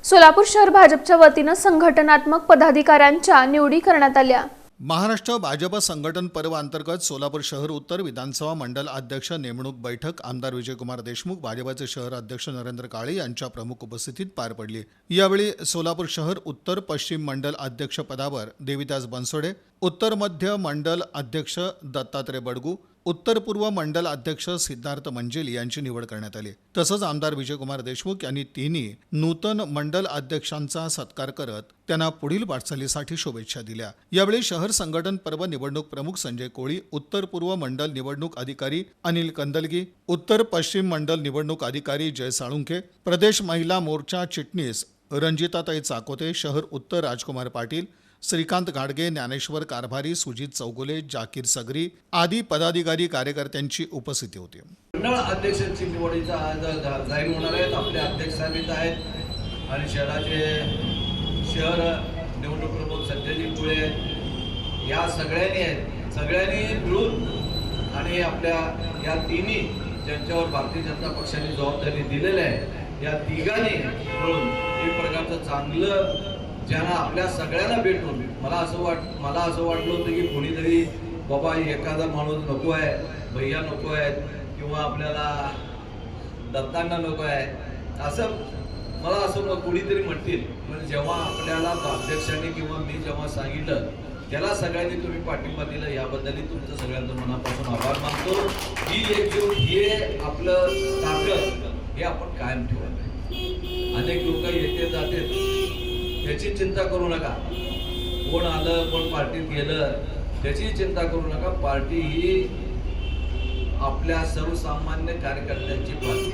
सोलापूर शहर भाजपच्या वतीने संघटनात्मक पदाधिकाऱ्यांच्या निवडी करण्यात आल्या। महाराष्ट्र भाजप संघटन पर्व अंतर्गत सोलापूर शहर उत्तर विधानसभा मंडल अध्यक्ष नेमणूक बैठक आमदार विजयकुमार देशमुख, भाजपचे शहर अध्यक्ष नरेंद्र काळे यांच्या प्रमुख उपस्थितीत पार पडली। यावेळी सोलापूर शहर उत्तर पश्चिम मंडल अध्यक्ष पदावर देविदास बनसोडे, उत्तर मध्य मंडल अध्यक्ष दत्तात्रय बडगू, उत्तर पूर्व मंडल अध्यक्ष सिद्धार्थ मंजेली यांची निवड करण्यात आली। तसंच आमदार विजयकुमार देशमुख यांनी तिन्ही नूतन मंडल अध्यक्षांचा सत्कार करत त्यांना पुढील वाटचालीसाठी शुभेच्छा दिल्या। यावेळी शहर संघटन पर्व निवडणूक प्रमुख संजय कोळी, उत्तर पूर्व मंडल निवडणूक अधिकारी अनिल कंदलगी, उत्तर पश्चिम मंडल निवडणूक अधिकारी जय साळुंखे, प्रदेश महिला मोर्चा चिटणीस रंजिताताई चाकोते, शहर उत्तर राजकुमार पाटील, श्रीकांत गाडगे, ज्ञानेश्वर कारभारी, सुजित चौगुले, जाकीर सगरी आदी पदाधिकारी कार्यकर्त्यांची उपस्थिती होती। मंडळ अध्यक्षांची निवडीचा आज जाहीर होणार आहेत। आपले अध्यक्ष साहेब आहेत आणि शहराचे शहर निवडणूक प्रमुख संजयजी कुळे या सगळ्यांनी मिळून आणि आपल्या या तिन्ही ज्यांच्यावर भारतीय जनता पक्षाने जबाबदारी दिलेली आहे या तिघांनी मिळून एक प्रकारचं चांगलं ज्यांना आपल्या सगळ्यांना भेटून मला असं वाटलं होतं की कोणीतरी बाबा एखादा माणूस नको आहे, भैया नको आहेत किंवा आपल्याला दत्तांना नको आहे असं मला असं कोणीतरी म्हणतील। पण जेव्हा आपल्याला अध्यक्षांनी किंवा मी जेव्हा सांगितलं त्याला सगळ्यांनी तुम्ही पाठिंबा दिला याबद्दलही तुमचं सगळ्यांचं मनापासून आभार मानतो। ही एकजूट हे आपलं ताकद हे आपण कायम ठेवायला। अनेक लोक येते जाते त्याची चिंता करू नका, कोण आलं कोण पार्टीत गेलं त्याची चिंता करू नका। पार्टी ही आपल्या सर्वसामान्य कार्यकर्त्यांची पार्टी